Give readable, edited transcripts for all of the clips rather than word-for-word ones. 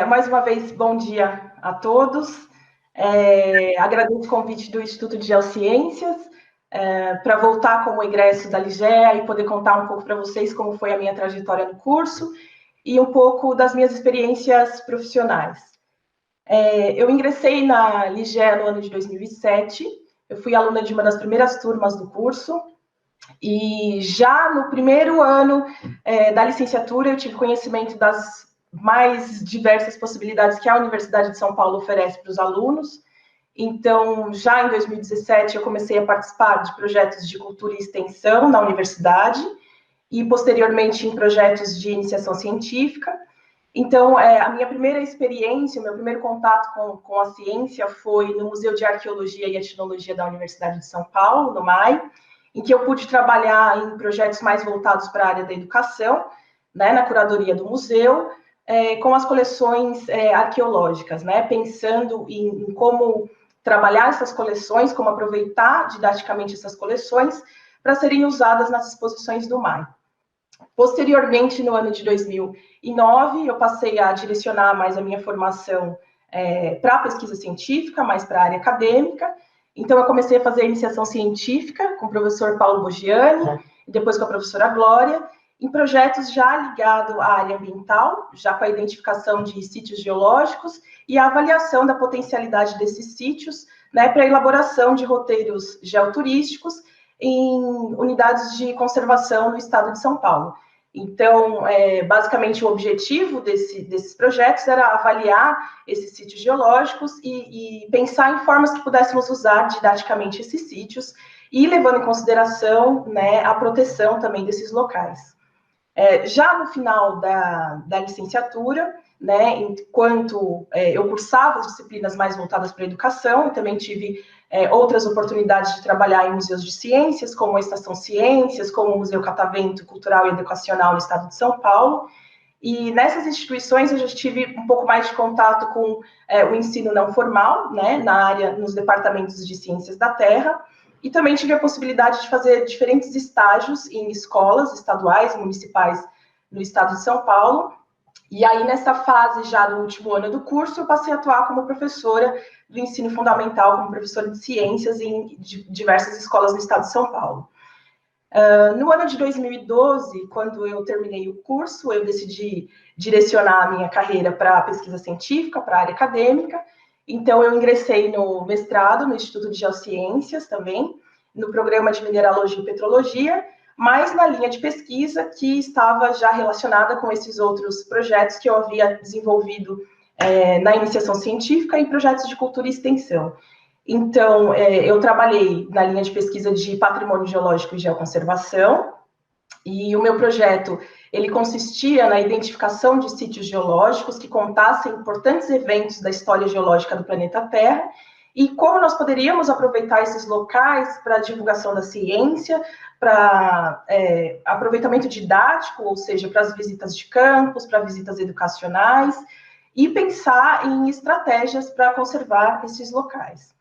Mais uma vez, bom dia a todos. Agradeço o convite do Instituto de Geociências para voltar como egresso da Ligea e poder contar um pouco para vocês como foi a minha trajetória no curso e um pouco das minhas experiências profissionais. Eu ingressei na Ligea no ano de 2007, eu fui aluna de uma das primeiras turmas do curso, e já no primeiro ano da licenciatura eu tive conhecimento das mais diversas possibilidades que a Universidade de São Paulo oferece para os alunos. Então, já em 2017, eu comecei a participar de projetos de cultura e extensão na universidade e, posteriormente, em projetos de iniciação científica. Então, a minha primeira experiência, o meu primeiro contato com a ciência foi no Museu de Arqueologia e Etnologia da Universidade de São Paulo, no MAI, em que eu pude trabalhar em projetos mais voltados para a área da educação, né, na curadoria do museu, com as coleções arqueológicas, né, pensando em como trabalhar essas coleções, como aproveitar didaticamente essas coleções para serem usadas nas exposições do MAI. Posteriormente, no ano de 2009, eu passei a direcionar mais a minha formação para a pesquisa científica, mais para a área acadêmica. Então, eu comecei a fazer a iniciação científica com o professor Paulo Bogiani, e depois com a professora Glória, em projetos já ligados à área ambiental, já com a identificação de sítios geológicos e a avaliação da potencialidade desses sítios, né, para a elaboração de roteiros geoturísticos em unidades de conservação no estado de São Paulo. Então, basicamente, o objetivo desses projetos era avaliar esses sítios geológicos e pensar em formas que pudéssemos usar didaticamente esses sítios e levando em consideração, né, a proteção também desses locais. Já no final da licenciatura, né, enquanto eu cursava as disciplinas mais voltadas para a educação, eu também tive outras oportunidades de trabalhar em museus de ciências, como a Estação Ciências, como o Museu Catavento Cultural e Educacional no estado de São Paulo. E nessas instituições eu já tive um pouco mais de contato com o ensino não formal, né, na área, nos departamentos de Ciências da Terra, e também tive a possibilidade de fazer diferentes estágios em escolas estaduais e municipais no estado de São Paulo. E aí, nessa fase já do último ano do curso, eu passei a atuar como professora do ensino fundamental, como professora de ciências em diversas escolas no estado de São Paulo. No ano de 2012, quando eu terminei o curso, eu decidi direcionar a minha carreira para a pesquisa científica, para a área acadêmica. Então, eu ingressei no mestrado no Instituto de Geociências também, no programa de Mineralogia e Petrologia, mas na linha de pesquisa que estava já relacionada com esses outros projetos que eu havia desenvolvido na iniciação científica e projetos de cultura e extensão. Então, eu trabalhei na linha de pesquisa de patrimônio geológico e geoconservação, e o meu projeto, ele consistia na identificação de sítios geológicos que contassem importantes eventos da história geológica do planeta Terra, e como nós poderíamos aproveitar esses locais para a divulgação da ciência, para aproveitamento didático, ou seja, para as visitas de campos, para visitas educacionais, e pensar em estratégias para conservar esses locais.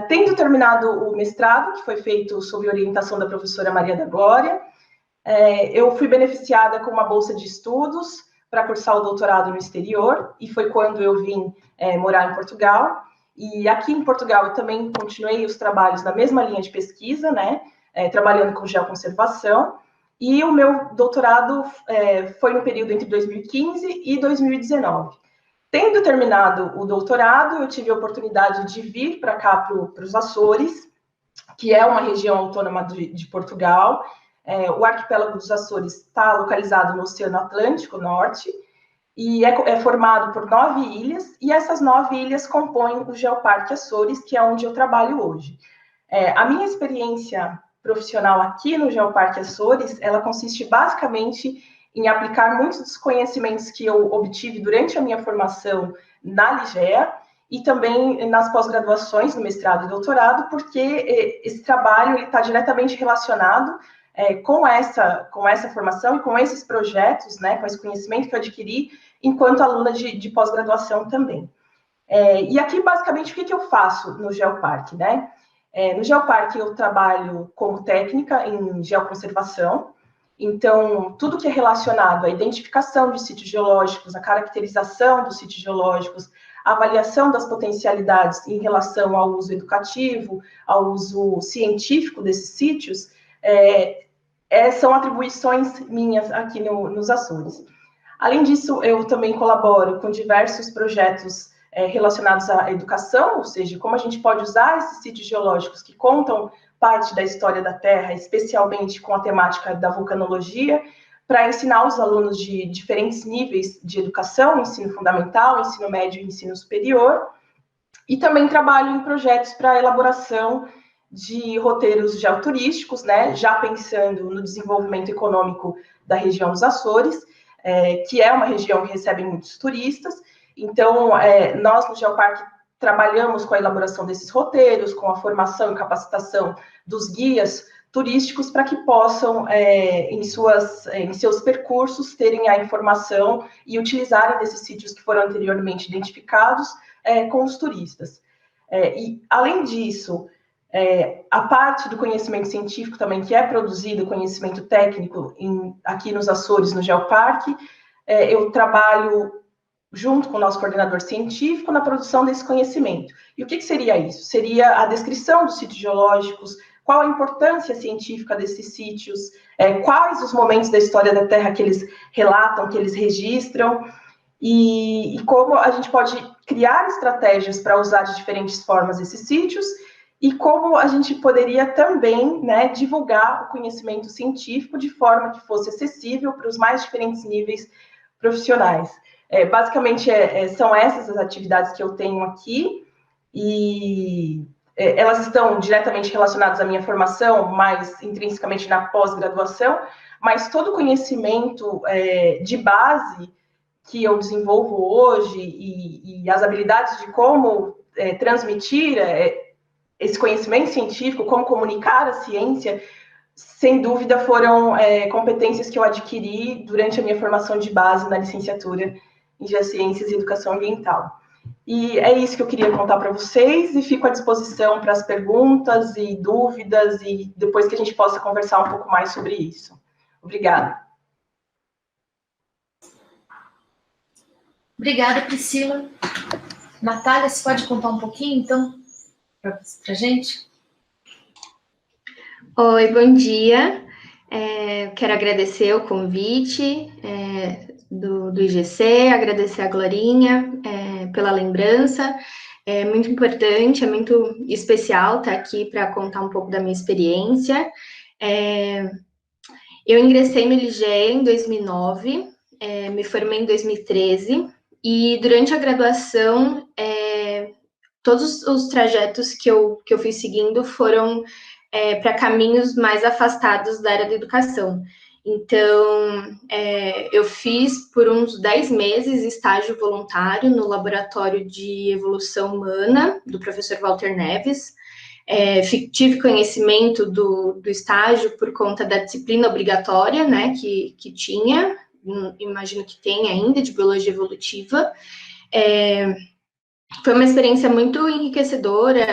Tendo terminado o mestrado, que foi feito sob orientação da professora Maria da Glória, eu fui beneficiada com uma bolsa de estudos para cursar o doutorado no exterior, e foi quando eu vim morar em Portugal. E aqui em Portugal eu também continuei os trabalhos na mesma linha de pesquisa, né, trabalhando com geoconservação, e o meu doutorado foi no período entre 2015 e 2019. Tendo terminado o doutorado, eu tive a oportunidade de vir para cá, para os Açores, que é uma região autônoma de Portugal. O arquipélago dos Açores está localizado no Oceano Atlântico Norte, e é formado por 9 ilhas, e essas 9 ilhas compõem o Geoparque Açores, que é onde eu trabalho hoje. A minha experiência profissional aqui no Geoparque Açores, ela consiste basicamente em aplicar muitos dos conhecimentos que eu obtive durante a minha formação na Ligea, e também nas pós-graduações, no mestrado e doutorado, porque esse trabalho está diretamente relacionado com essa formação e com esses projetos, né, com esse conhecimento que eu adquiri enquanto aluna de pós-graduação também. E aqui, basicamente, o que eu faço no Geoparque, né? No Geoparque, eu trabalho como técnica em geoconservação, Então, tudo que é relacionado à identificação de sítios geológicos, à caracterização dos sítios geológicos, a avaliação das potencialidades em relação ao uso educativo, ao uso científico desses sítios, são atribuições minhas aqui nos Açores. Além disso, eu também colaboro com diversos projetos relacionados à educação, ou seja, como a gente pode usar esses sítios geológicos que contam parte da história da Terra, especialmente com a temática da vulcanologia, para ensinar os alunos de diferentes níveis de educação, ensino fundamental, ensino médio e ensino superior. E também trabalho em projetos para elaboração de roteiros geoturísticos, né, já pensando no desenvolvimento econômico da região dos Açores, que é uma região que recebe muitos turistas. Então, nós no Geoparque trabalhamos com a elaboração desses roteiros, com a formação e capacitação dos guias turísticos para que possam, em seus percursos, terem a informação e utilizarem desses sítios que foram anteriormente identificados com os turistas. E, além disso, a parte do conhecimento científico também, que é produzido, conhecimento técnico, aqui nos Açores, no Geoparque, eu trabalho junto com o nosso coordenador científico na produção desse conhecimento. E o que seria isso? Seria a descrição dos sítios geológicos, qual a importância científica desses sítios, quais os momentos da história da Terra que eles relatam, que eles registram, e como a gente pode criar estratégias para usar de diferentes formas esses sítios, e como a gente poderia também, né, divulgar o conhecimento científico de forma que fosse acessível para os mais diferentes níveis profissionais. Basicamente, são essas as atividades que eu tenho aqui, e elas estão diretamente relacionadas à minha formação, mais intrinsecamente na pós-graduação, mas todo o conhecimento de base que eu desenvolvo hoje e as habilidades de como transmitir esse conhecimento científico, como comunicar a ciência, sem dúvida foram competências que eu adquiri durante a minha formação de base na licenciatura em Geociências e Educação Ambiental. E é isso que eu queria contar para vocês, e fico à disposição para as perguntas e dúvidas, e depois que a gente possa conversar um pouco mais sobre isso. Obrigada. Obrigada, Priscila. Natália, você pode contar um pouquinho, então, para a gente? Oi, bom dia. Quero agradecer o convite do IGC, agradecer a Glorinha pela lembrança. É muito importante, é muito especial estar aqui para contar um pouco da minha experiência. Eu ingressei no IGE em 2009, me formei em 2013, e durante a graduação, todos os trajetos que eu fui seguindo foram para caminhos mais afastados da área da educação. Então, eu fiz por uns 10 meses estágio voluntário no Laboratório de Evolução Humana, do professor Walter Neves. Tive conhecimento do estágio por conta da disciplina obrigatória, né, que tinha, imagino que tem ainda, de Biologia Evolutiva. Foi uma experiência muito enriquecedora.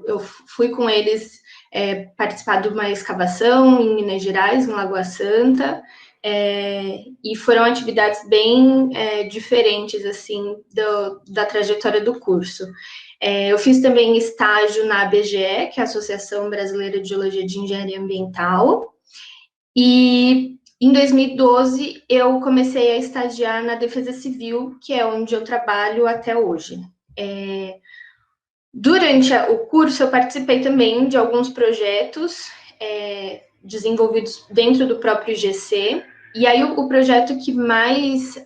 Eu fui com eles participar de uma escavação em Minas Gerais, em Lagoa Santa, e foram atividades bem diferentes, assim, da trajetória do curso. Eu fiz também estágio na ABGE, que é a Associação Brasileira de Geologia de Engenharia Ambiental, e em 2012 eu comecei a estagiar na Defesa Civil, que é onde eu trabalho até hoje. Durante o curso, eu participei também de alguns projetos desenvolvidos dentro do próprio IGC, e aí o projeto que mais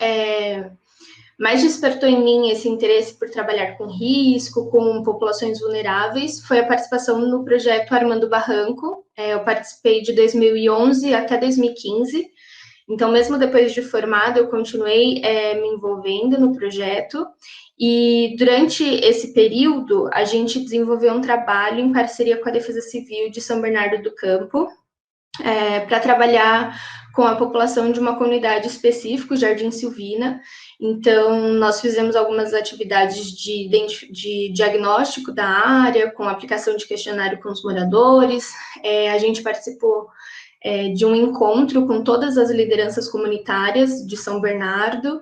despertou em mim esse interesse por trabalhar com risco, com populações vulneráveis, foi a participação no projeto Armando Barranco. Eu participei de 2011 até 2015, então, mesmo depois de formada, eu continuei me envolvendo no projeto. E durante esse período, a gente desenvolveu um trabalho em parceria com a Defesa Civil de São Bernardo do Campo, para trabalhar com a população de uma comunidade específica, Jardim Silvina. Então, nós fizemos algumas atividades de diagnóstico da área, com aplicação de questionário com os moradores. A gente participou de um encontro com todas as lideranças comunitárias de São Bernardo.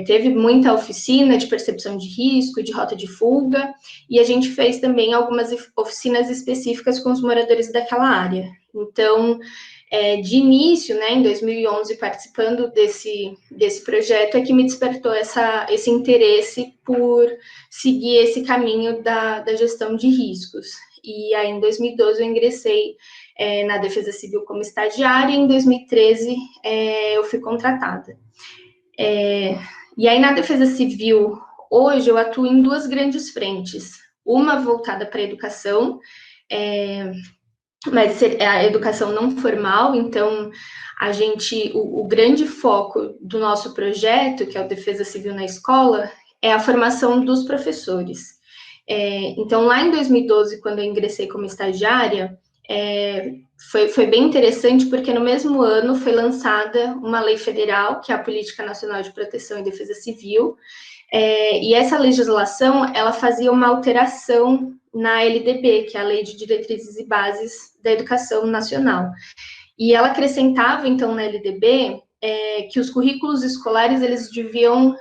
Teve muita oficina de percepção de risco, de rota de fuga, e a gente fez também algumas oficinas específicas com os moradores daquela área. Então, de início, né, em 2011, participando desse projeto, é que me despertou esse interesse por seguir esse caminho da gestão de riscos. E aí, em 2012, eu ingressei na Defesa Civil como estagiária, e em 2013 eu fui contratada. E aí, na Defesa Civil, hoje eu atuo em duas grandes frentes, uma voltada para a educação, mas é a educação não formal. Então, o grande foco do nosso projeto, que é o Defesa Civil na Escola, é a formação dos professores. Então, lá em 2012, quando eu ingressei como estagiária, foi bem interessante, porque no mesmo ano foi lançada uma lei federal, que é a Política Nacional de Proteção e Defesa Civil, e essa legislação, ela fazia uma alteração na LDB, que é a Lei de Diretrizes e Bases da Educação Nacional. E ela acrescentava, então, na LDB, que os currículos escolares, eles deviam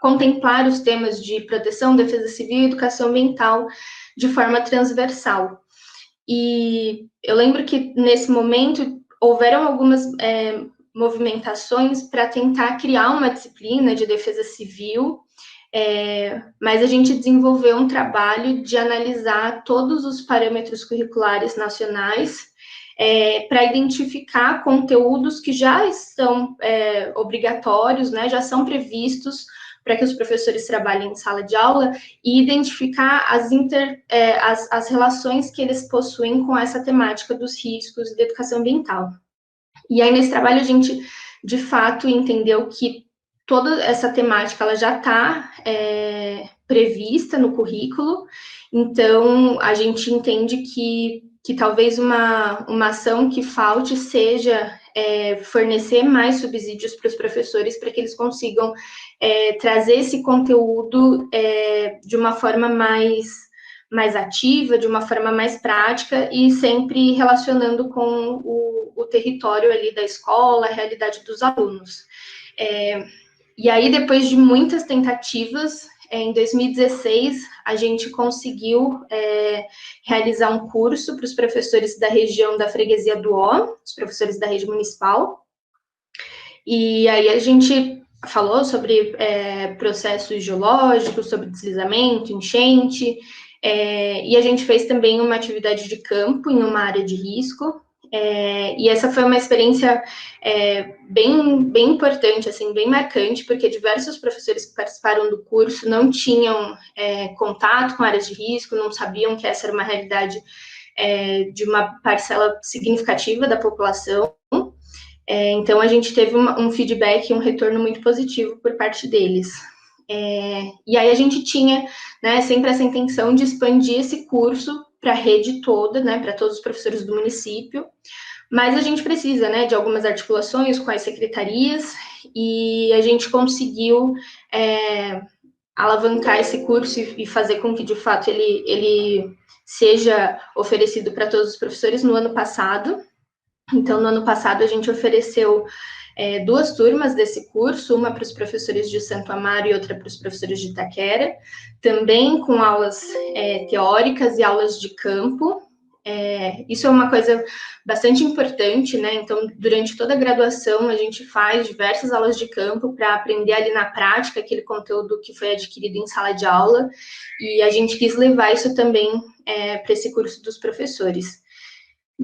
contemplar os temas de proteção, defesa civil e educação ambiental de forma transversal. E eu lembro que, nesse momento, houveram algumas movimentações para tentar criar uma disciplina de defesa civil, mas a gente desenvolveu um trabalho de analisar todos os parâmetros curriculares nacionais para identificar conteúdos que já estão obrigatórios, né, já são previstos para que os professores trabalhem em sala de aula, e identificar as relações que eles possuem com essa temática dos riscos da educação ambiental. E aí, nesse trabalho, a gente, de fato, entendeu que toda essa temática ela já está prevista no currículo. Então, a gente entende que talvez uma ação que falte seja fornecer mais subsídios para os professores, para que eles consigam trazer esse conteúdo de uma forma mais ativa, de uma forma mais prática, e sempre relacionando com o território ali da escola, a realidade dos alunos. E aí, depois de muitas tentativas, em 2016, a gente conseguiu realizar um curso para os professores da região da Freguesia do Ó, os professores da rede municipal. E aí a gente falou sobre processos geológicos, sobre deslizamento, enchente, e a gente fez também uma atividade de campo em uma área de risco. E essa foi uma experiência bem importante, assim, bem marcante, porque diversos professores que participaram do curso não tinham contato com áreas de risco, não sabiam que essa era uma realidade de uma parcela significativa da população. Então, a gente teve um feedback, um retorno muito positivo por parte deles. E aí a gente tinha, né, sempre essa intenção de expandir esse curso para a rede toda, né, para todos os professores do município, mas a gente precisa, né, de algumas articulações com as secretarias, e a gente conseguiu alavancar esse curso e fazer com que, de fato, ele seja oferecido para todos os professores no ano passado. Então, no ano passado, a gente ofereceu 2 turmas desse curso, uma para os professores de Santo Amaro e outra para os professores de Itaquera, também com aulas teóricas e aulas de campo. Isso é uma coisa bastante importante, né? Então, durante toda a graduação, a gente faz diversas aulas de campo para aprender ali na prática aquele conteúdo que foi adquirido em sala de aula, e a gente quis levar isso também para esse curso dos professores.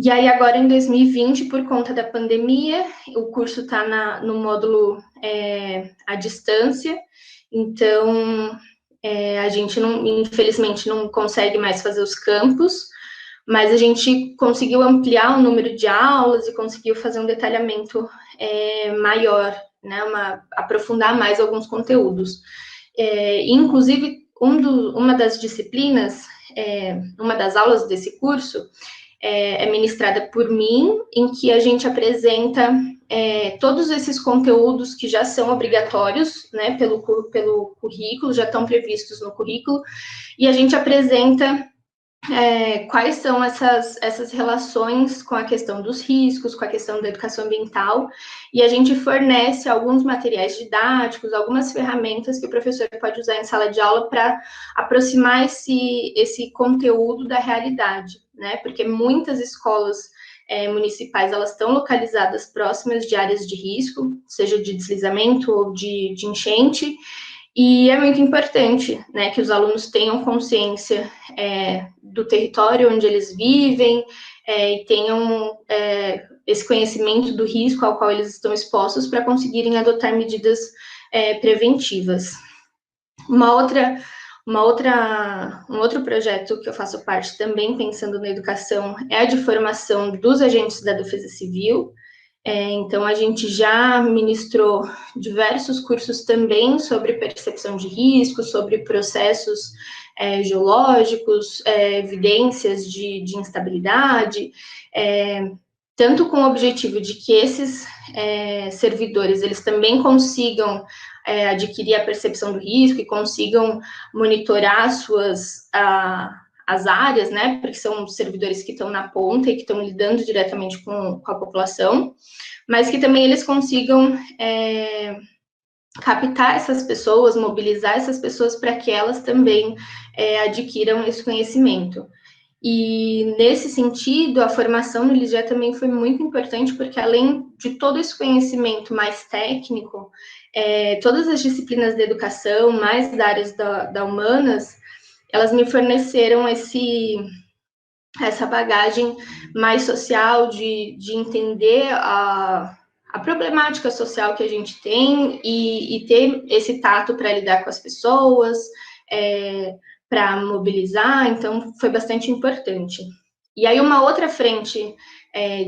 E aí, agora, em 2020, por conta da pandemia, o curso está no módulo à distância, então a gente, infelizmente, não consegue mais fazer os campos, mas a gente conseguiu ampliar o número de aulas e conseguiu fazer um detalhamento maior, né, aprofundar mais alguns conteúdos. Inclusive, uma das disciplinas, uma das aulas desse curso, é ministrada por mim, em que a gente apresenta todos esses conteúdos que já são obrigatórios, né, pelo currículo, já estão previstos no currículo, e a gente apresenta quais são essas relações com a questão dos riscos, com a questão da educação ambiental, e a gente fornece alguns materiais didáticos, algumas ferramentas que o professor pode usar em sala de aula para aproximar esse conteúdo da realidade, né? Porque muitas escolas municipais, elas estão localizadas próximas de áreas de risco, seja de deslizamento ou de enchente, e é muito importante, né, que os alunos tenham consciência do território onde eles vivem e tenham esse conhecimento do risco ao qual eles estão expostos para conseguirem adotar medidas preventivas. Um outro projeto que eu faço parte também, pensando na educação, é a de formação dos agentes da Defesa Civil. Então, a gente já ministrou diversos cursos também sobre percepção de risco, sobre processos geológicos, evidências de instabilidade, tanto com o objetivo de que esses servidores, eles também consigam adquirir a percepção do risco e consigam monitorar as áreas, né, porque são servidores que estão na ponta e que estão lidando diretamente com a população, mas que também eles consigam captar essas pessoas, mobilizar essas pessoas para que elas também adquiram esse conhecimento. E, nesse sentido, a formação no LIGE também foi muito importante, porque, além de todo esse conhecimento mais técnico, todas as disciplinas da educação, mais da áreas da humanas, elas me forneceram essa bagagem mais social de entender a problemática social que a gente tem e ter esse tato para lidar com as pessoas, para mobilizar, então foi bastante importante. E aí uma outra frente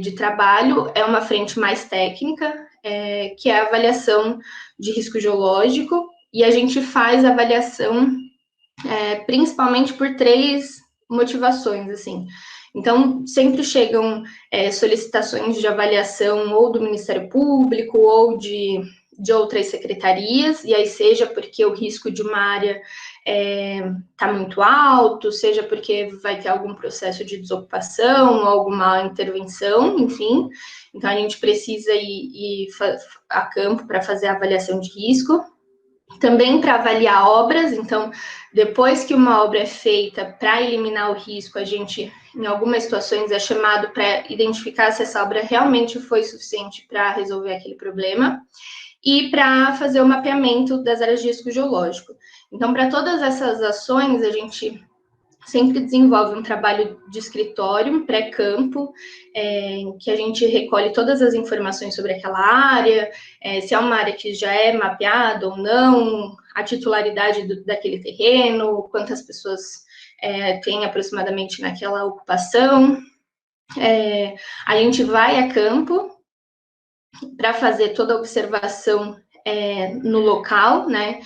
de trabalho é uma frente mais técnica, que é a avaliação de risco geológico, e a gente faz a avaliação principalmente por 3 motivações, assim. Então, sempre chegam solicitações de avaliação ou do Ministério Público ou de outras secretarias, e aí seja porque o risco de uma área está muito alto, seja porque vai ter algum processo de desocupação, alguma intervenção, enfim. Então, a gente precisa ir a campo para fazer a avaliação de risco. Também para avaliar obras, então, depois que uma obra é feita para eliminar o risco, a gente, em algumas situações, é chamado para identificar se essa obra realmente foi suficiente para resolver aquele problema, e para fazer o mapeamento das áreas de risco geológico. Então, para todas essas ações, a gente sempre desenvolve um trabalho de escritório, pré-campo, em que a gente recolhe todas as informações sobre aquela área, se é uma área que já é mapeada ou não, a titularidade daquele terreno, quantas pessoas tem aproximadamente naquela ocupação. A gente vai a campo para fazer toda a observação no local, né?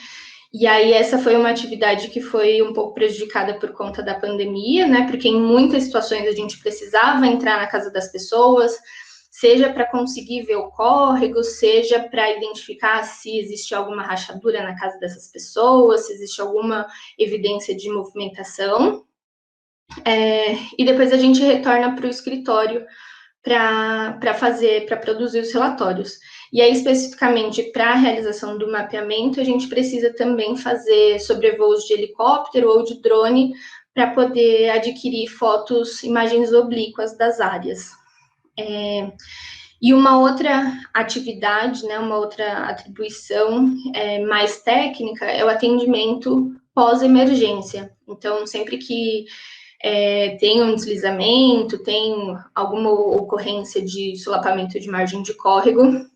E aí essa foi uma atividade que foi um pouco prejudicada por conta da pandemia, né? Porque em muitas situações a gente precisava entrar na casa das pessoas, seja para conseguir ver o córrego, seja para identificar se existe alguma rachadura na casa dessas pessoas, se existe alguma evidência de movimentação. E depois a gente retorna para o escritório para produzir os relatórios. E aí, especificamente, para a realização do mapeamento, a gente precisa também fazer sobrevoos de helicóptero ou de drone para poder adquirir imagens oblíquas das áreas. E uma outra atividade, né, uma outra atribuição mais técnica é o atendimento pós-emergência. Então, sempre que tem um deslizamento, tem alguma ocorrência de solapamento de margem de córrego,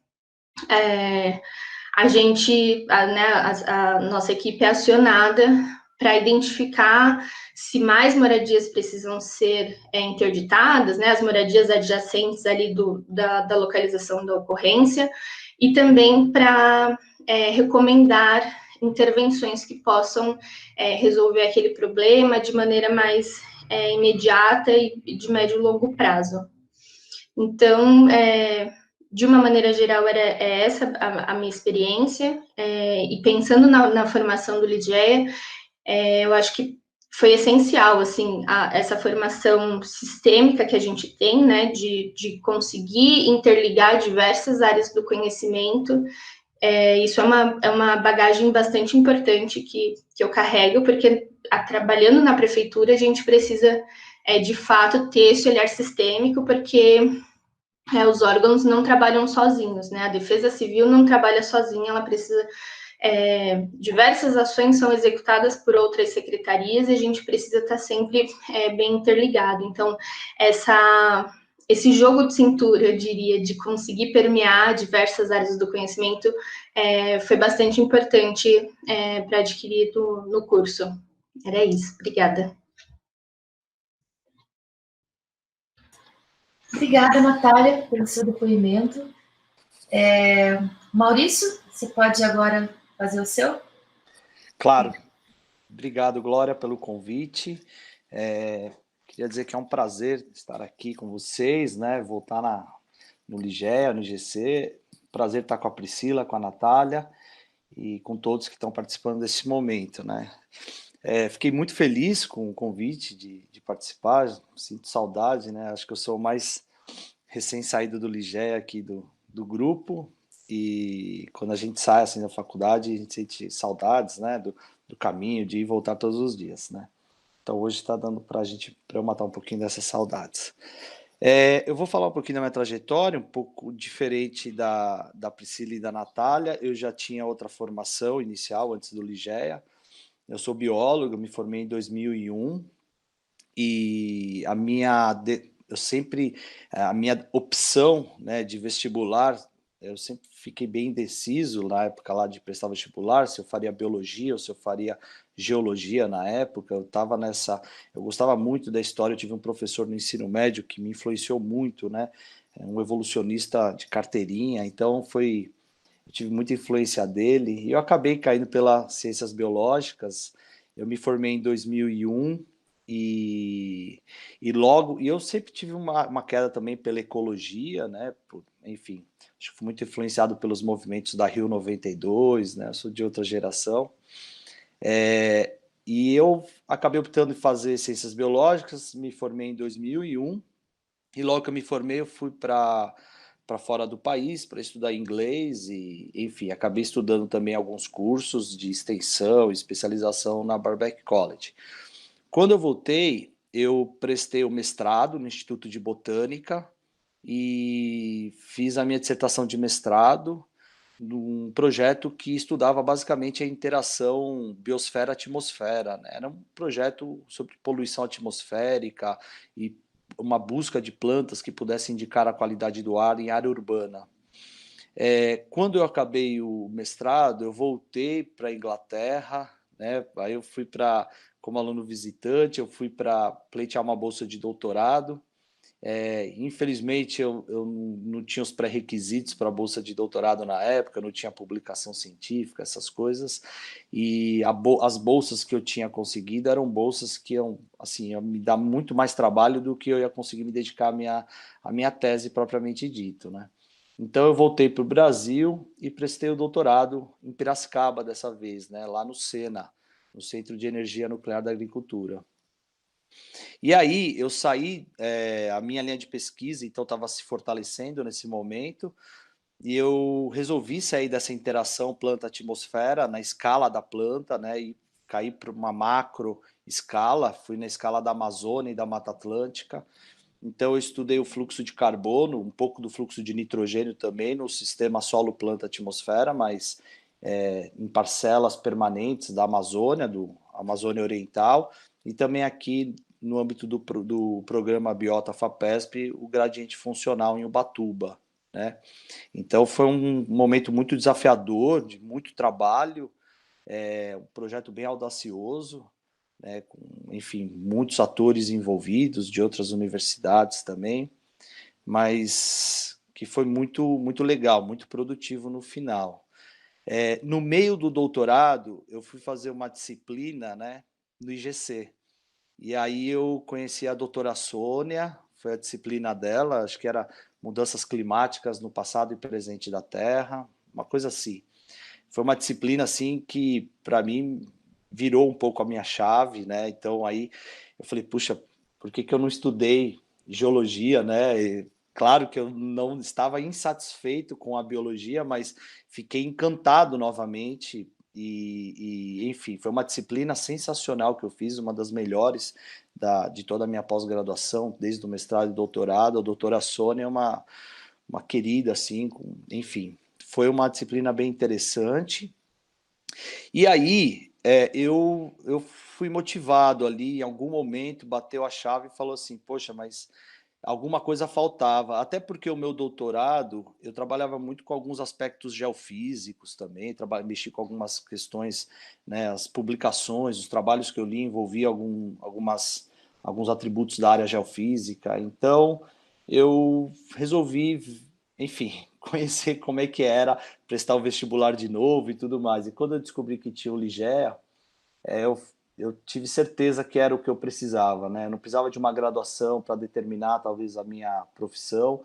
a nossa equipe é acionada para identificar se mais moradias precisam ser interditadas, né, as moradias adjacentes ali da localização da ocorrência, e também para recomendar intervenções que possam resolver aquele problema de maneira mais imediata e de médio e longo prazo. Então, de uma maneira geral, é essa a minha experiência, e pensando na formação do LIGEA, eu acho que foi essencial, assim, essa formação sistêmica que a gente tem, né, de conseguir interligar diversas áreas do conhecimento. Isso é uma bagagem bastante importante que eu carrego, porque trabalhando na prefeitura, a gente precisa, de fato, ter esse olhar sistêmico, porque os órgãos não trabalham sozinhos, né? A Defesa Civil não trabalha sozinha, ela precisa. Diversas ações são executadas por outras secretarias e a gente precisa estar sempre bem interligado. Então, esse jogo de cintura, eu diria, de conseguir permear diversas áreas do conhecimento, foi bastante importante para adquirir no curso. Era isso. Obrigada. Obrigada, Natália, pelo seu depoimento. Maurício, você pode agora fazer o seu? Claro. Obrigado, Glória, pelo convite. Queria dizer que é um prazer estar aqui com vocês, né? Voltar no Ligea, no IGC. Prazer estar com a Priscila, com a Natália e com todos que estão participando desse momento, né? Fiquei muito feliz com o convite de participar, sinto saudade, né? Acho que eu sou o mais recém-saído do Ligea aqui do grupo, e quando a gente sai assim da faculdade, a gente sente saudades, né? Do caminho, de ir e voltar todos os dias, né? Então hoje está dando para eu matar um pouquinho dessas saudades. Eu vou falar um pouquinho da minha trajetória, um pouco diferente da Priscila e da Natália. Eu já tinha outra formação inicial antes do Ligea. Eu sou biólogo, me formei em 2001 e a minha opção, né, de vestibular, eu sempre fiquei bem indeciso na época lá de prestar vestibular, se eu faria biologia ou se eu faria geologia na época. Eu gostava muito da história, eu tive um professor no ensino médio que me influenciou muito, né, um evolucionista de carteirinha, então eu tive muita influência dele, e eu acabei caindo pelas ciências biológicas. Eu me formei em 2001 e eu sempre tive uma queda também pela ecologia, né? Enfim, acho que fui muito influenciado pelos movimentos da Rio 92, né? Eu sou de outra geração. E eu acabei optando em fazer ciências biológicas, me formei em 2001, e logo que eu me formei eu fui para fora do país para estudar inglês e, enfim, acabei estudando também alguns cursos de extensão e especialização na Birkbeck College. Quando eu voltei, eu prestei o mestrado no Instituto de Botânica e fiz a minha dissertação de mestrado num projeto que estudava basicamente a interação biosfera-atmosfera, né? Era um projeto sobre poluição atmosférica e uma busca de plantas que pudessem indicar a qualidade do ar em área urbana. Quando eu acabei o mestrado, eu voltei para a Inglaterra, né? Aí eu fui como aluno visitante, eu fui para pleitear uma bolsa de doutorado. Infelizmente eu não tinha os pré-requisitos para a bolsa de doutorado na época, não tinha publicação científica, essas coisas, e as bolsas que eu tinha conseguido eram bolsas que iam me dar muito mais trabalho do que eu ia conseguir me dedicar à minha tese propriamente dito, né? Então eu voltei para o Brasil e prestei o doutorado em Piracicaba dessa vez, né? Lá no SENA, no Centro de Energia Nuclear da Agricultura. E aí eu saí, a minha linha de pesquisa então estava se fortalecendo nesse momento, e eu resolvi sair dessa interação planta-atmosfera na escala da planta, né, e cair para uma macro escala. Fui na escala da Amazônia e da Mata Atlântica. Então eu estudei o fluxo de carbono, um pouco do fluxo de nitrogênio também no sistema solo-planta-atmosfera, mas em parcelas permanentes da Amazônia, do Amazônia Oriental, e também aqui no âmbito do programa Biota FAPESP, o gradiente funcional em Ubatuba, né? Então foi um momento muito desafiador, de muito trabalho, um projeto bem audacioso, né, com, enfim, muitos atores envolvidos, de outras universidades também, mas que foi muito legal, muito produtivo no final. No meio do doutorado, eu fui fazer uma disciplina, né, no IGC, e aí eu conheci a doutora Sônia, foi a disciplina dela, acho que era mudanças climáticas no passado e presente da Terra, uma coisa assim. Foi uma disciplina assim que, para mim, virou um pouco a minha chave, né? Então aí eu falei, puxa, por que eu não estudei geologia, né? E, claro que eu não estava insatisfeito com a biologia, mas fiquei encantado novamente enfim, foi uma disciplina sensacional que eu fiz, uma das melhores de toda a minha pós-graduação, desde o mestrado e doutorado. A doutora Sônia é uma querida, assim, enfim, foi uma disciplina bem interessante. E aí, eu fui motivado ali, em algum momento, bateu a chave e falou assim, poxa, mas alguma coisa faltava, até porque o meu doutorado, eu trabalhava muito com alguns aspectos geofísicos também, mexi com algumas questões, né, as publicações, os trabalhos que eu li envolviam alguns atributos da área geofísica, então eu resolvi, enfim, conhecer como é que era prestar o vestibular de novo e tudo mais, e quando eu descobri que tinha o Ligea, eu tive certeza que era o que eu precisava, né? Eu não precisava de uma graduação para determinar talvez a minha profissão,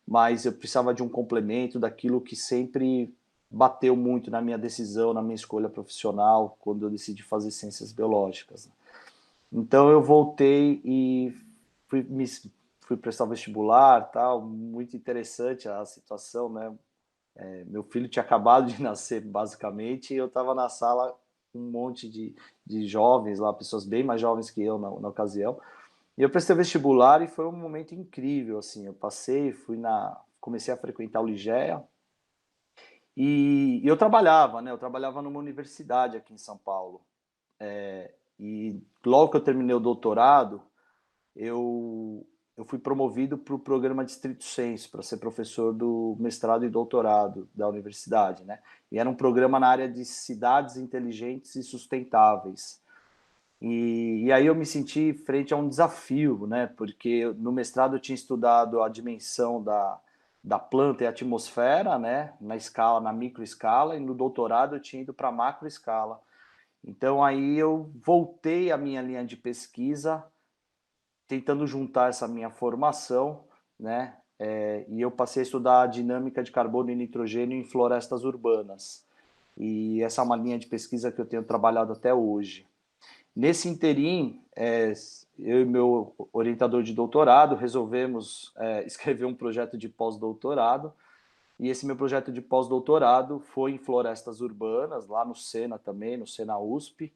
mas eu precisava de um complemento daquilo que sempre bateu muito na minha decisão, na minha escolha profissional, quando eu decidi fazer ciências biológicas. Então eu voltei e fui, fui prestar o vestibular, tal, muito interessante a situação, né? Meu filho tinha acabado de nascer, basicamente, e eu estava na sala com um monte de jovens lá, pessoas bem mais jovens que eu na ocasião. E eu prestei vestibular e foi um momento incrível, assim. Eu passei, comecei a frequentar o Ligea e eu trabalhava, né? Eu trabalhava numa universidade aqui em São Paulo. E logo que eu terminei o doutorado, eu fui promovido para o programa Distrito Senso, para ser professor do mestrado e doutorado da universidade, né? E era um programa na área de cidades inteligentes e sustentáveis. E aí eu me senti frente a um desafio, né? Porque no mestrado eu tinha estudado a dimensão da planta e atmosfera, né? Na escala, na microescala, e no doutorado eu tinha ido para a macroescala. Então aí eu voltei à minha linha de pesquisa tentando juntar essa minha formação, né? E eu passei a estudar a dinâmica de carbono e nitrogênio em florestas urbanas. E essa é uma linha de pesquisa que eu tenho trabalhado até hoje. Nesse interim, eu e meu orientador de doutorado resolvemos escrever um projeto de pós-doutorado. E esse meu projeto de pós-doutorado foi em florestas urbanas, lá no Sena também, no Sena USP,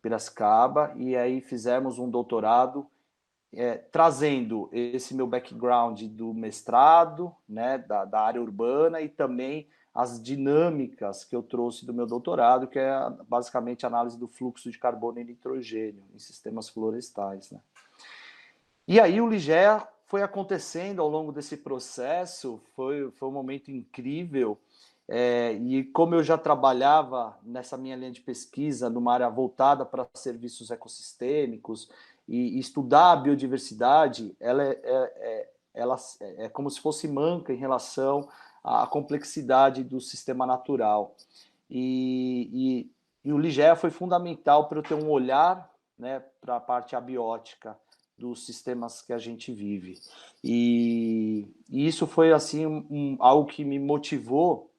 Piracicaba. E aí fizemos um doutorado trazendo esse meu background do mestrado, né, da área urbana, e também as dinâmicas que eu trouxe do meu doutorado, que é basicamente a análise do fluxo de carbono e nitrogênio em sistemas florestais, né? E aí o Ligea foi acontecendo ao longo desse processo, foi um momento incrível, e como eu já trabalhava nessa minha linha de pesquisa, numa área voltada para serviços ecossistêmicos, e estudar a biodiversidade, ela é como se fosse manca em relação à complexidade do sistema natural. E o Ligea foi fundamental para eu ter um olhar, né, para a parte abiótica dos sistemas que a gente vive. E isso foi assim algo que me motivou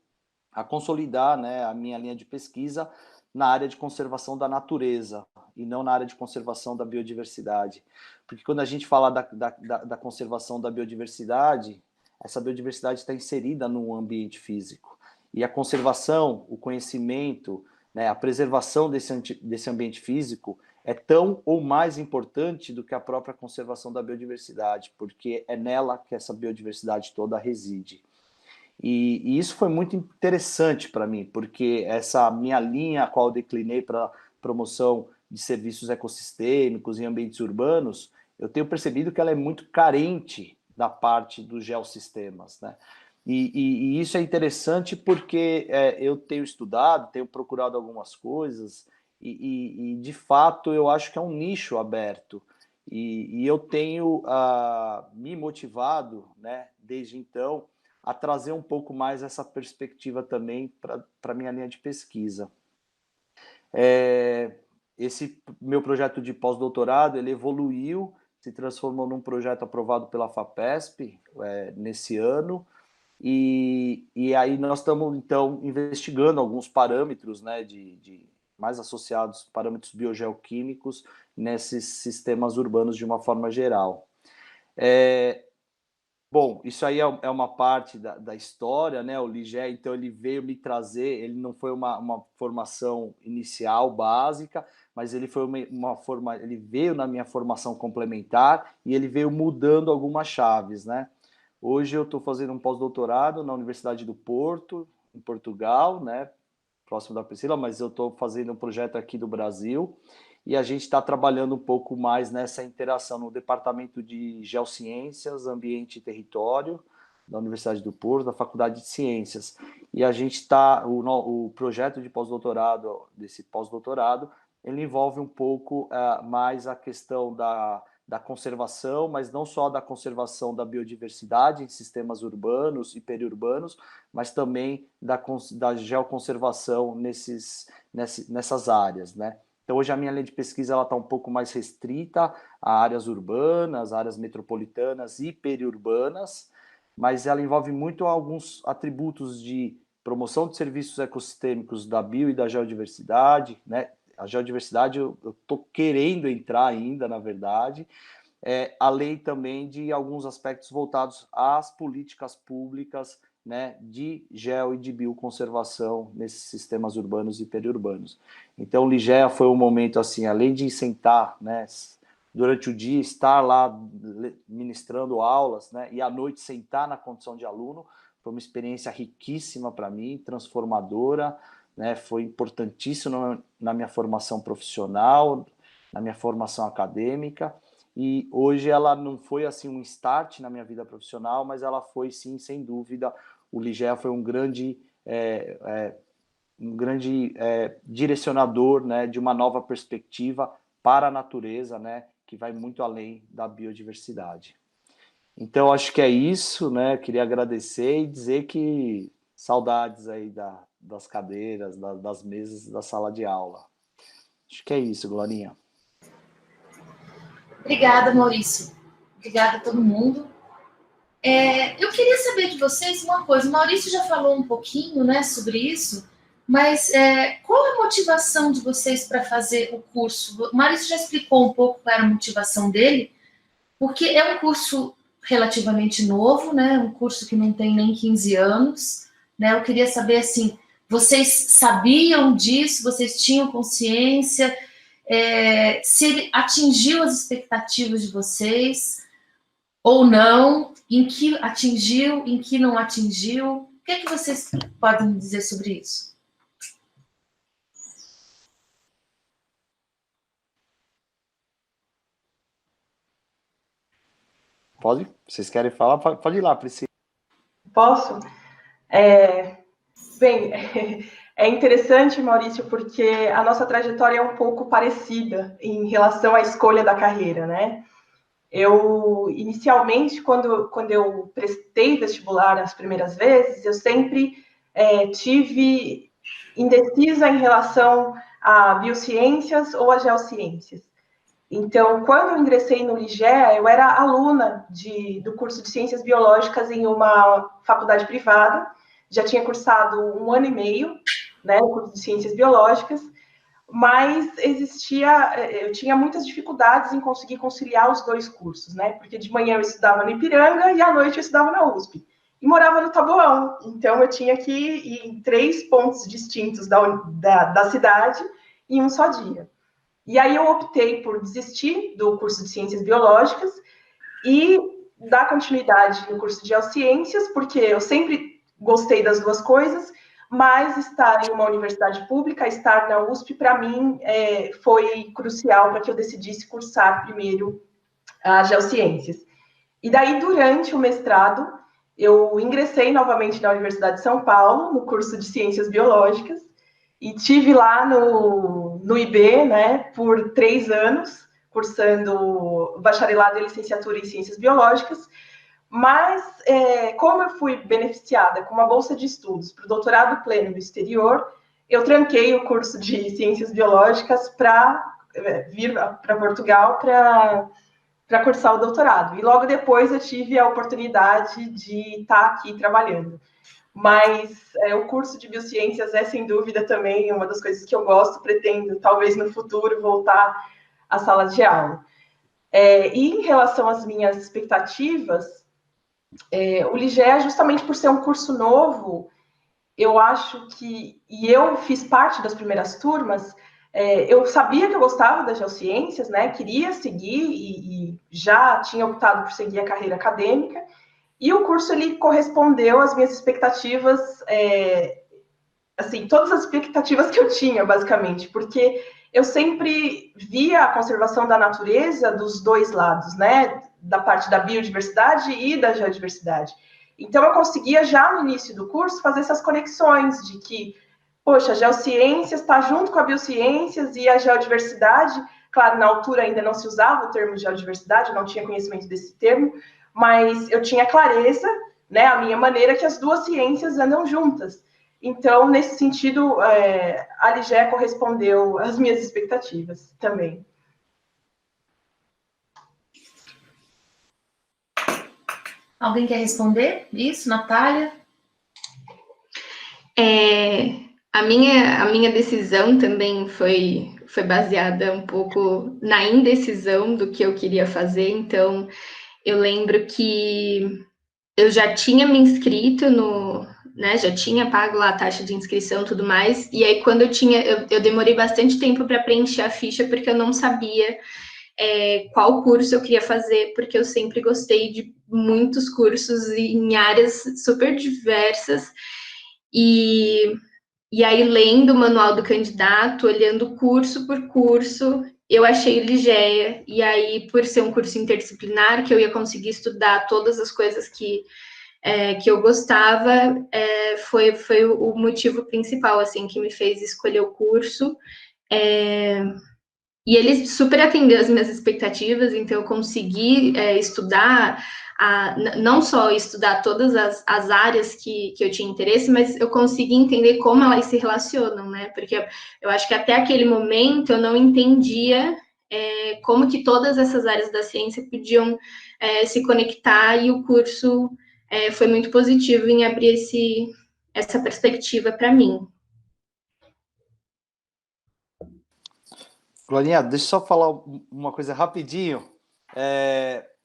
a consolidar, né, a minha linha de pesquisa na área de conservação da natureza e não na área de conservação da biodiversidade. Porque quando a gente fala da conservação da biodiversidade, essa biodiversidade está inserida no ambiente físico. E a conservação, o conhecimento, né, a preservação desse ambiente físico é tão ou mais importante do que a própria conservação da biodiversidade, porque é nela que essa biodiversidade toda reside. E isso foi muito interessante para mim, porque essa minha linha, a qual eu declinei para promoção de serviços ecossistêmicos em ambientes urbanos, eu tenho percebido que ela é muito carente da parte dos geossistemas, né? E isso é interessante porque eu tenho estudado, tenho procurado algumas coisas, e de fato eu acho que é um nicho aberto. E eu tenho me motivado, né, desde então, a trazer um pouco mais essa perspectiva também para a minha linha de pesquisa. Esse meu projeto de pós-doutorado, ele evoluiu, se transformou num projeto aprovado pela FAPESP nesse ano, e aí nós estamos, então, investigando alguns parâmetros, né, mais associados a parâmetros biogeoquímicos nesses sistemas urbanos de uma forma geral. Bom, isso aí é uma parte da história, né? O Ligé, então, ele veio me trazer, ele não foi uma formação inicial, básica, mas ele foi ele veio na minha formação complementar e ele veio mudando algumas chaves, né? Hoje eu estou fazendo um pós-doutorado na Universidade do Porto, em Portugal, né? Próximo da Priscila, mas eu estou fazendo um projeto aqui do Brasil, e a gente está trabalhando um pouco mais nessa interação no Departamento de Geociências, Ambiente e Território, da Universidade do Porto, da Faculdade de Ciências. E a gente está, o projeto de pós-doutorado, desse pós-doutorado, ele envolve um pouco mais a questão da conservação, mas não só da conservação da biodiversidade em sistemas urbanos e periurbanos, mas também da geoconservação nessas áreas, né? Então, hoje a minha linha de pesquisa está um pouco mais restrita a áreas urbanas, áreas metropolitanas e periurbanas, mas ela envolve muito alguns atributos de promoção de serviços ecossistêmicos da bio e da geodiversidade, né? A geodiversidade eu estou querendo entrar ainda, na verdade, além também de alguns aspectos voltados às políticas públicas, né, de geo e de bioconservação nesses sistemas urbanos e periurbanos. Então, o Ligea foi um momento assim, além de sentar, né, durante o dia, estar lá ministrando aulas, né, e à noite sentar na condição de aluno, foi uma experiência riquíssima para mim, transformadora, né, foi importantíssimo na minha formação profissional, na minha formação acadêmica, e hoje ela não foi assim um start na minha vida profissional, mas ela foi sim, sem dúvida, o Ligea foi um grande direcionador, né, de uma nova perspectiva para a natureza, né, que vai muito além da biodiversidade. Então, acho que é isso, né, queria agradecer e dizer que saudades aí das cadeiras, das mesas da sala de aula. Acho que é isso, Glorinha. Obrigada, Maurício. Obrigada a todo mundo. Eu queria saber de vocês uma coisa. O Maurício já falou um pouquinho, né, sobre isso, mas qual a motivação de vocês para fazer o curso? O Maurício já explicou um pouco qual era a motivação dele, porque é um curso relativamente novo, né, um curso que não tem nem 15 anos, né? Eu queria saber, assim, vocês sabiam disso? Vocês tinham consciência? Se ele atingiu as expectativas de vocês ou não, em que atingiu, em que não atingiu. O que é que vocês podem dizer sobre isso? Pode? Vocês querem falar? Pode ir lá, Priscila. Posso? Bem, é interessante, Maurício, porque a nossa trajetória é um pouco parecida em relação à escolha da carreira, né? Eu, inicialmente, quando eu prestei vestibular as primeiras vezes, eu sempre tive indecisa em relação a biociências ou a geociências. Então, quando eu ingressei no Ligea, eu era aluna do curso de Ciências Biológicas em uma faculdade privada, já tinha cursado 1 ano e meio, né, o curso de Ciências Biológicas, mas eu tinha muitas dificuldades em conseguir conciliar os dois cursos, né, porque de manhã eu estudava no Ipiranga e à noite eu estudava na USP, e morava no Taboão, então eu tinha que ir em 3 pontos distintos da cidade em um só dia. E aí eu optei por desistir do curso de Ciências Biológicas e dar continuidade no curso de Geociências, porque eu sempre gostei das duas coisas, mas estar em uma universidade pública, estar na USP, para mim, foi crucial para que eu decidisse cursar primeiro a Geociências. E daí, durante o mestrado, eu ingressei novamente na Universidade de São Paulo, no curso de Ciências Biológicas, e tive lá no IB, né, por 3 anos, cursando bacharelado e licenciatura em Ciências Biológicas, mas como eu fui beneficiada com uma bolsa de estudos para o doutorado pleno no exterior, eu tranquei o curso de Ciências Biológicas para vir para Portugal para cursar o doutorado. E logo depois eu tive a oportunidade de estar aqui trabalhando. mas o curso de biociências é, sem dúvida, também uma das coisas que eu gosto, pretendo, talvez no futuro, voltar à sala de aula. E em relação às minhas expectativas, o Ligea, justamente por ser um curso novo, eu acho que, e eu fiz parte das primeiras turmas, eu sabia que eu gostava das geociências, né? Queria seguir e já tinha optado por seguir a carreira acadêmica, e o curso ele correspondeu às minhas expectativas, assim, todas as expectativas que eu tinha, basicamente, porque eu sempre via a conservação da natureza dos dois lados, né? Da parte da biodiversidade e da geodiversidade. Então, eu conseguia já no início do curso fazer essas conexões de que, poxa, a geociências está junto com a biociências e a geodiversidade. Claro, na altura ainda não se usava o termo geodiversidade, eu não tinha conhecimento desse termo, mas eu tinha clareza, né, a minha maneira que as duas ciências andam juntas. Então, nesse sentido, a Ligea correspondeu às minhas expectativas também. Alguém quer responder isso, Natália? A minha decisão também foi baseada um pouco na indecisão do que eu queria fazer. Então, eu lembro que eu já tinha me inscrito né, já tinha pago lá a taxa de inscrição e tudo mais, e aí quando eu demorei bastante tempo para preencher a ficha, porque eu não sabia qual curso eu queria fazer, porque eu sempre gostei de muitos cursos em áreas super diversas, e aí lendo o manual do candidato, olhando curso por curso, eu achei o Ligea, e aí por ser um curso interdisciplinar, que eu ia conseguir estudar todas as coisas que eu gostava, foi o motivo principal, assim, que me fez escolher o curso. E ele super atendeu as minhas expectativas, então eu consegui estudar, não só estudar todas as áreas que eu tinha interesse, mas eu consegui entender como elas se relacionam, né? Porque eu acho que até aquele momento eu não entendia como que todas essas áreas da ciência podiam se conectar, e o curso foi muito positivo em abrir essa perspectiva para mim. Glorinha, deixa eu só falar uma coisa rapidinho.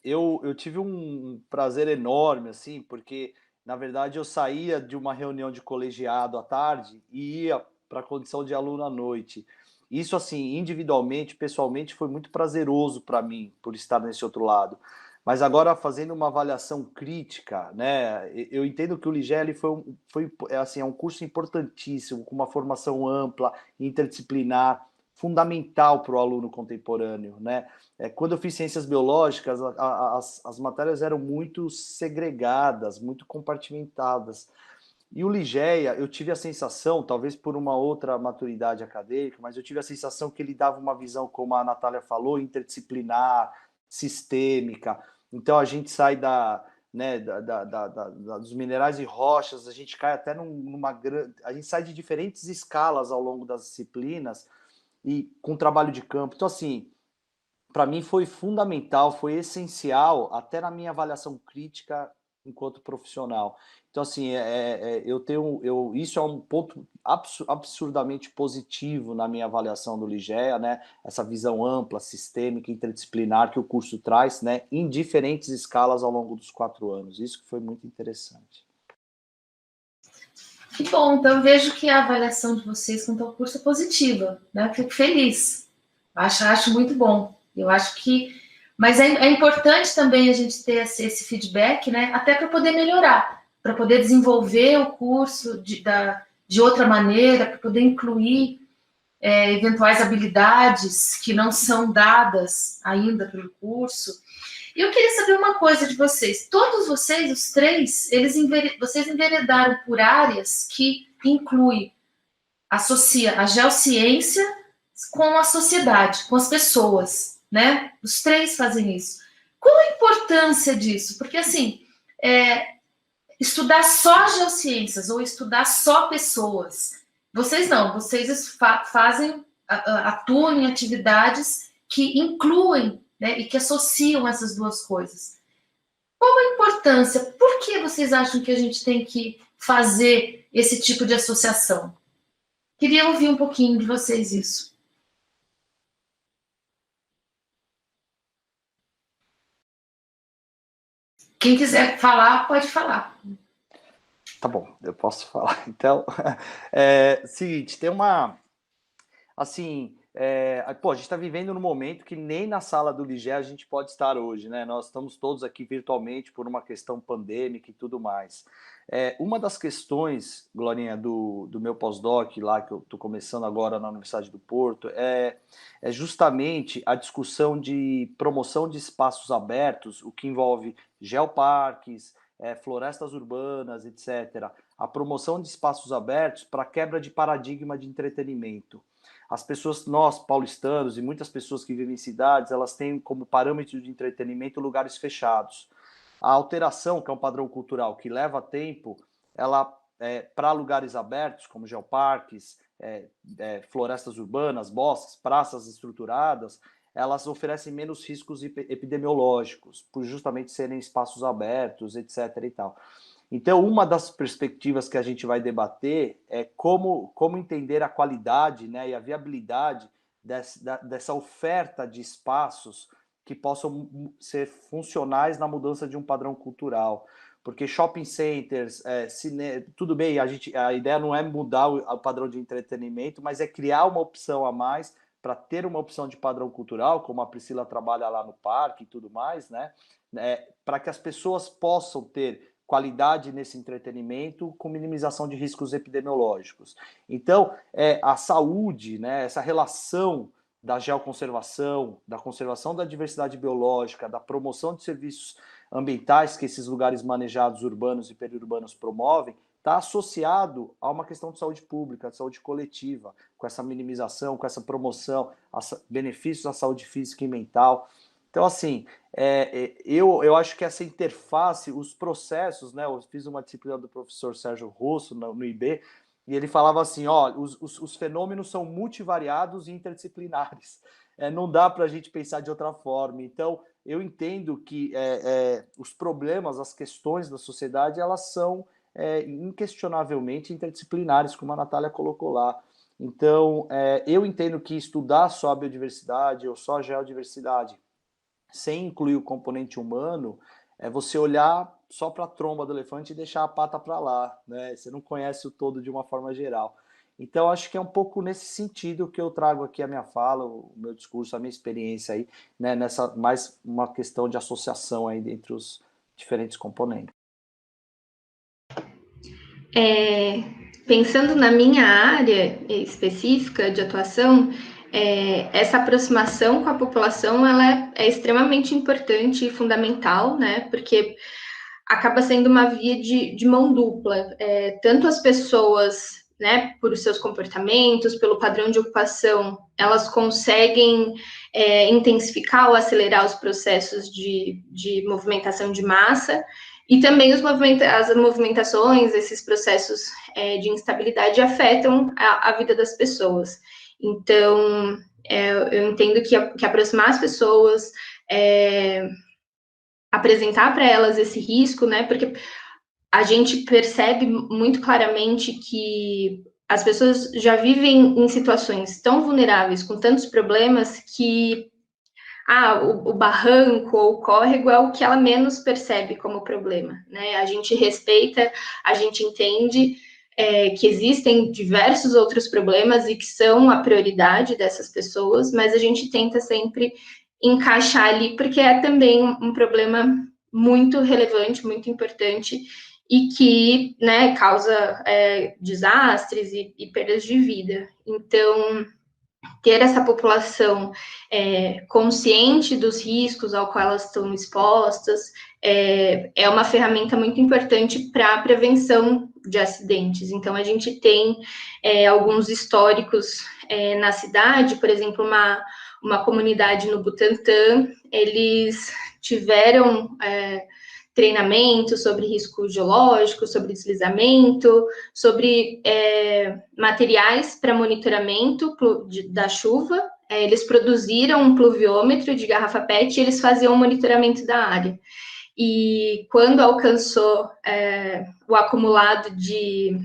Eu tive um prazer enorme, assim, porque, na verdade, eu saía de uma reunião de colegiado à tarde e ia para a condição de aluno à noite. Isso, assim, individualmente, pessoalmente, foi muito prazeroso para mim, por estar nesse outro lado. Mas agora, fazendo uma avaliação crítica, né, eu entendo que o Ligea assim, é um curso importantíssimo, com uma formação ampla, interdisciplinar, fundamental para o aluno contemporâneo, né? Quando eu fiz ciências biológicas, as matérias eram muito segregadas, muito compartimentadas. E o Ligea, eu tive a sensação, talvez por uma outra maturidade acadêmica, mas eu tive a sensação que ele dava uma visão, como a Natália falou, interdisciplinar, sistêmica. Então a gente sai dos minerais e rochas, a gente cai até a gente sai de diferentes escalas ao longo das disciplinas, e com trabalho de campo. Então, assim, para mim foi fundamental, foi essencial, até na minha avaliação crítica enquanto profissional. Então, assim, isso é um ponto absurdamente positivo na minha avaliação do Ligea, né? Essa visão ampla, sistêmica, interdisciplinar que o curso traz, né? Em diferentes escalas ao longo dos 4 anos. Isso que foi muito interessante. Que bom, então eu vejo que a avaliação de vocês quanto ao curso é positiva, né? Fico feliz, acho muito bom. Eu acho que, mas é importante também a gente ter esse feedback, né? Até para poder melhorar, para poder desenvolver o curso de outra maneira, para poder incluir eventuais habilidades que não são dadas ainda pelo curso. E eu queria saber uma coisa de vocês. Todos vocês, os três, vocês enveredaram por áreas que incluem, associa a geociência com a sociedade, com as pessoas, né? Os três fazem isso. Qual a importância disso? Porque, assim, estudar só geociências ou estudar só pessoas, vocês não, vocês atuam em atividades que incluem, né, e que associam essas duas coisas. Qual a importância? Por que vocês acham que a gente tem que fazer esse tipo de associação? Queria ouvir um pouquinho de vocês isso. Quem quiser falar, pode falar. Tá bom, eu posso falar. Então, seguinte, tem uma... Assim, a gente está vivendo num momento que nem na sala do Ligé a gente pode estar hoje, né? Nós estamos todos aqui virtualmente por uma questão pandêmica e tudo mais. Uma das questões, Glorinha, do meu pós-doc lá, que eu estou começando agora na Universidade do Porto, é justamente a discussão de promoção de espaços abertos, o que envolve geoparques, florestas urbanas, etc. A promoção de espaços abertos para quebra de paradigma de entretenimento. As pessoas, nós paulistanos e muitas pessoas que vivem em cidades, elas têm como parâmetro de entretenimento lugares fechados. A alteração, que é um padrão cultural que leva tempo, ela para lugares abertos, como geoparques, florestas urbanas, bosques, praças estruturadas, elas oferecem menos riscos epidemiológicos, por justamente serem espaços abertos, etc. e tal. Então, uma das perspectivas que a gente vai debater é como entender a qualidade, né, e a viabilidade dessa oferta de espaços que possam ser funcionais na mudança de um padrão cultural. Porque shopping centers, tudo bem, a ideia não é mudar o padrão de entretenimento, mas é criar uma opção a mais para ter uma opção de padrão cultural, como a Priscila trabalha lá no parque e tudo mais, né, para que as pessoas possam ter qualidade nesse entretenimento com minimização de riscos epidemiológicos. Então, a saúde, né, essa relação da geoconservação, da conservação da diversidade biológica, da promoção de serviços ambientais que esses lugares manejados urbanos e periurbanos promovem, está associado a uma questão de saúde pública, de saúde coletiva, com essa minimização, com essa promoção, benefícios à saúde física e mental. Então, assim, eu acho que essa interface, os processos, né? Eu fiz uma disciplina do professor Sérgio Rosso no IB, e ele falava assim, os fenômenos são multivariados e interdisciplinares. Não dá para a gente pensar de outra forma. Então, eu entendo que os problemas, as questões da sociedade, elas são inquestionavelmente interdisciplinares, como a Natália colocou lá. Então, eu entendo que estudar só a biodiversidade ou só a geodiversidade sem incluir o componente humano, é você olhar só para a tromba do elefante e deixar a pata para lá, né? Você não conhece o todo de uma forma geral. Então, acho que é um pouco nesse sentido que eu trago aqui a minha fala, o meu discurso, a minha experiência aí, né? Nessa mais uma questão de associação aí entre os diferentes componentes. Pensando na minha área específica de atuação, essa aproximação com a população ela é extremamente importante e fundamental, né? Porque acaba sendo uma via de mão dupla. Tanto as pessoas, né, por seus comportamentos, pelo padrão de ocupação, elas conseguem intensificar ou acelerar os processos de movimentação de massa, e também as movimentações, esses processos de instabilidade afetam a vida das pessoas. Então, eu entendo que aproximar as pessoas, apresentar para elas esse risco, né? Porque a gente percebe muito claramente que as pessoas já vivem em situações tão vulneráveis, com tantos problemas, que o barranco ou o córrego é o que ela menos percebe como problema, né? A gente respeita, a gente entende que existem diversos outros problemas e que são a prioridade dessas pessoas, mas a gente tenta sempre encaixar ali, porque é também um problema muito relevante, muito importante, e que, né, causa desastres e perdas de vida. Então, ter essa população consciente dos riscos ao qual elas estão expostas é uma ferramenta muito importante para a prevenção de acidentes. Então, a gente tem alguns históricos na cidade, por exemplo, uma comunidade no Butantã, eles tiveram treinamento sobre risco geológico, sobre deslizamento, sobre materiais para monitoramento da chuva. Eles produziram um pluviômetro de garrafa PET e eles faziam o monitoramento da área. e quando alcançou o acumulado de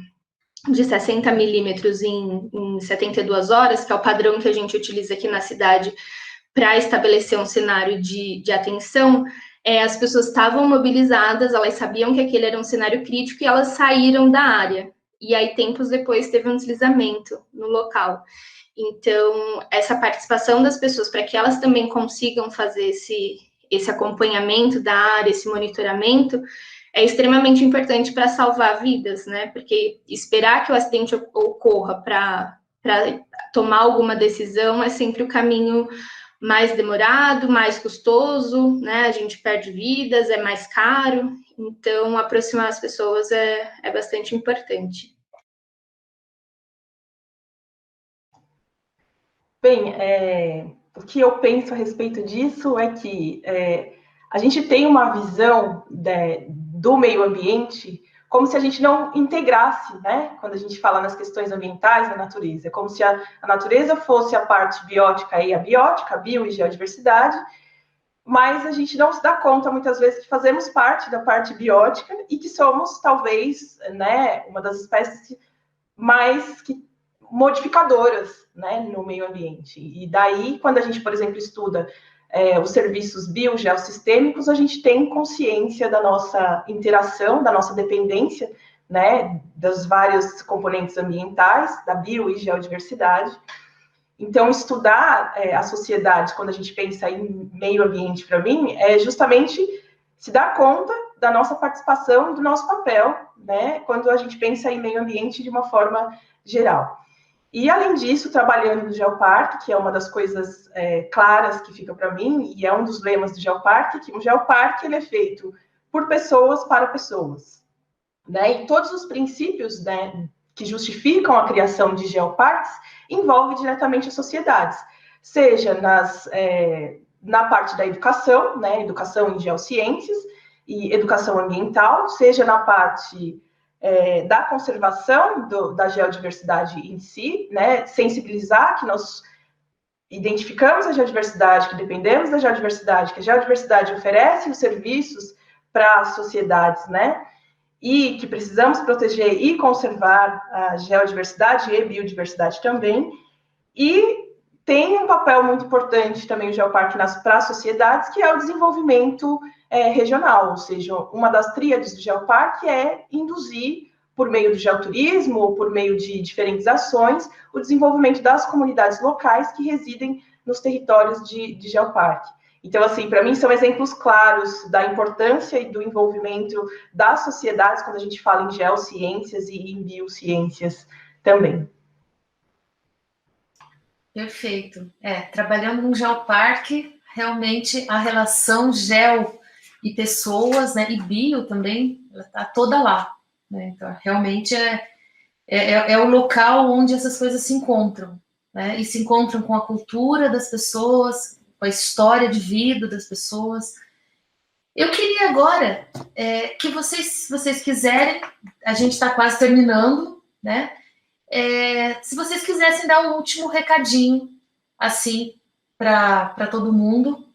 60 milímetros em 72 horas, que é o padrão que a gente utiliza aqui na cidade para estabelecer um cenário de atenção, as pessoas estavam mobilizadas, elas sabiam que aquele era um cenário crítico e elas saíram da área. E aí, tempos depois, teve um deslizamento no local. Então, essa participação das pessoas para que elas também consigam fazer esse acompanhamento da área, esse monitoramento, é extremamente importante para salvar vidas, né? Porque esperar que o acidente ocorra para tomar alguma decisão é sempre o caminho mais demorado, mais custoso, né? A gente perde vidas, é mais caro. Então, aproximar as pessoas é bastante importante. Bem, o que eu penso a respeito disso é que a gente tem uma visão do meio ambiente como se a gente não integrasse, né? Quando a gente fala nas questões ambientais da natureza, é como se a natureza fosse a parte biótica e abiótica, a bio e geodiversidade, mas a gente não se dá conta, muitas vezes, que fazemos parte da parte biótica e que somos, talvez, né, uma das espécies mais modificadoras, né, no meio ambiente. E daí, quando a gente, por exemplo, estuda os serviços biogeossistêmicos, a gente tem consciência da nossa interação, da nossa dependência, né, dos vários componentes ambientais, da bio e geodiversidade. Então, estudar a sociedade, quando a gente pensa em meio ambiente, para mim, é justamente se dar conta da nossa participação, do nosso papel, né, quando a gente pensa em meio ambiente de uma forma geral. E, além disso, trabalhando no Geoparque, que é uma das coisas claras que fica para mim, e é um dos lemas do Geoparque, que o Geoparque ele é feito por pessoas para pessoas, né? E todos os princípios, né, que justificam a criação de geoparques envolvem diretamente as sociedades, seja na parte da educação, né, educação em geociências e educação ambiental, seja na parte da conservação da geodiversidade em si, né, sensibilizar que nós identificamos a geodiversidade, que dependemos da geodiversidade, que a geodiversidade oferece os serviços para as sociedades, né, e que precisamos proteger e conservar a geodiversidade e biodiversidade também, e tem um papel muito importante também o Geoparque para as sociedades, que é o desenvolvimento regional, ou seja, uma das tríades do Geoparque é induzir, por meio do geoturismo ou por meio de diferentes ações, o desenvolvimento das comunidades locais que residem nos territórios de Geoparque. Então, assim, para mim são exemplos claros da importância e do envolvimento das sociedades quando a gente fala em geociências e em biociências também. Perfeito. Trabalhando no Geoparque, realmente a relação geo e pessoas, né, e bio também, ela está toda lá. Né? Então, realmente é o local onde essas coisas se encontram, né? E se encontram com a cultura das pessoas, com a história de vida das pessoas. Eu queria agora que vocês quiserem, a gente está quase terminando, né? Se vocês quisessem dar um último recadinho, assim, para todo mundo,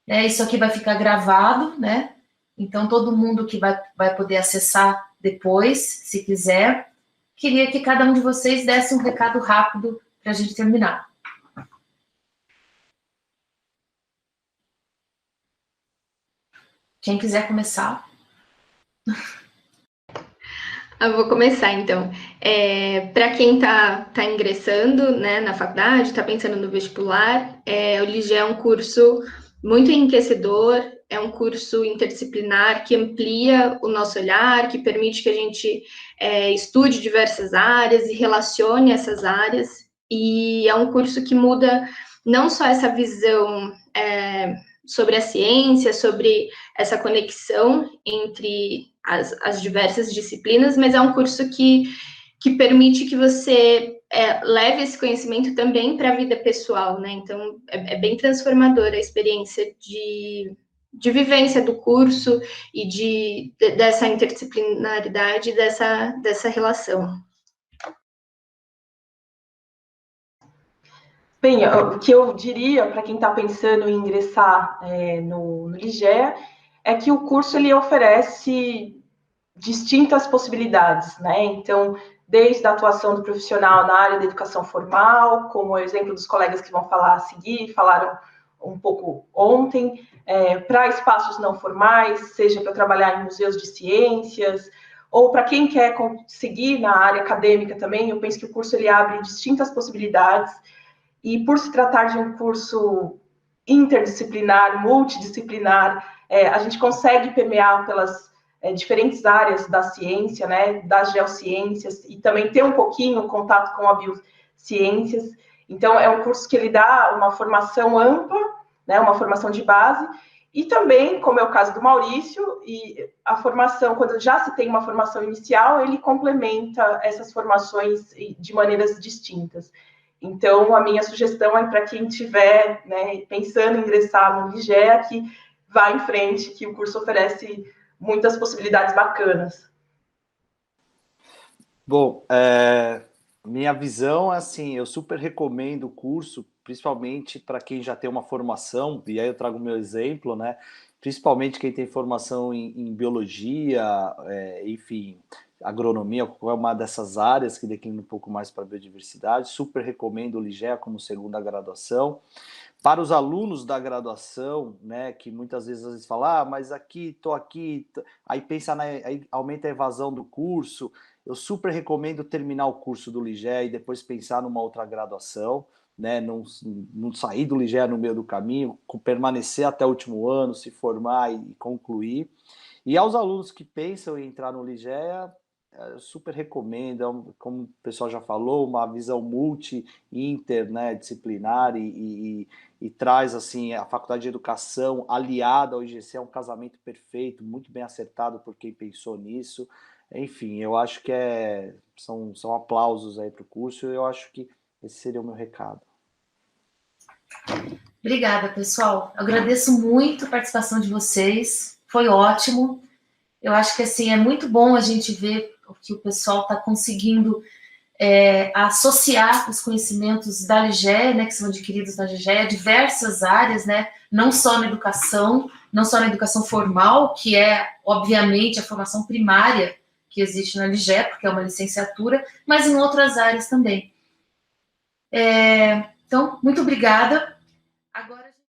né? Isso aqui vai ficar gravado, né? Então, todo mundo que vai poder acessar depois, se quiser, queria que cada um de vocês desse um recado rápido para a gente terminar. Quem quiser começar. Eu vou começar, então. Para quem está ingressando, né, na faculdade, está pensando no vestibular, o LIGE é um curso muito enriquecedor, é um curso interdisciplinar que amplia o nosso olhar, que permite que a gente estude diversas áreas e relacione essas áreas, e é um curso que muda não só essa visão sobre a ciência, sobre essa conexão entre as diversas disciplinas, mas é um curso que permite que você leve esse conhecimento também para a vida pessoal, né? Então, é bem transformadora a experiência de vivência do curso e dessa interdisciplinaridade, dessa relação. Bem, o que eu diria para quem está pensando em ingressar no LIGEA é que o curso ele oferece distintas possibilidades, né? Então, desde a atuação do profissional na área da educação formal, como o exemplo dos colegas que vão falar a seguir, falaram um pouco ontem, para espaços não formais, seja para trabalhar em museus de ciências, ou para quem quer seguir na área acadêmica também, eu penso que o curso ele abre distintas possibilidades, e por se tratar de um curso interdisciplinar, multidisciplinar, a gente consegue permear pelas diferentes áreas da ciência, né, das geociências, e também ter um pouquinho contato com a biociências. Então, é um curso que ele dá uma formação ampla, né, uma formação de base, e também, como é o caso do Maurício, e a formação, quando já se tem uma formação inicial, ele complementa essas formações de maneiras distintas. Então, a minha sugestão é para quem estiver, né, pensando em ingressar no Ligea, que vá em frente, que o curso oferece muitas possibilidades bacanas. Bom, minha visão é assim, eu super recomendo o curso, principalmente para quem já tem uma formação, e aí eu trago o meu exemplo, né? Principalmente quem tem formação em biologia, enfim, agronomia, qualquer uma dessas áreas que declina um pouco mais para a biodiversidade. Super recomendo o Ligea como segunda graduação. Para os alunos da graduação, né, que muitas vezes falam, mas aqui, estou aqui, aí pensa aí aumenta a evasão do curso. Eu super recomendo terminar o curso do Ligea e depois pensar numa outra graduação, né, não sair do Ligea no meio do caminho, permanecer até o último ano, se formar e concluir. E aos alunos que pensam em entrar no Ligea, eu super recomendo, como o pessoal já falou, uma visão multi-inter, né, disciplinar e traz assim a Faculdade de Educação aliada ao IGC, é um casamento perfeito, muito bem acertado por quem pensou nisso. Enfim, eu acho que são aplausos aí para o curso, e eu acho que esse seria o meu recado. Obrigada, pessoal. Eu agradeço muito a participação de vocês, foi ótimo. Eu acho que assim é muito bom a gente ver que o pessoal está conseguindo associar os conhecimentos da Ligea, né, que são adquiridos na Ligea, a diversas áreas, né, não só na educação formal, que é, obviamente, a formação primária que existe na Ligea, porque é uma licenciatura, mas em outras áreas também. Então, muito obrigada. Agora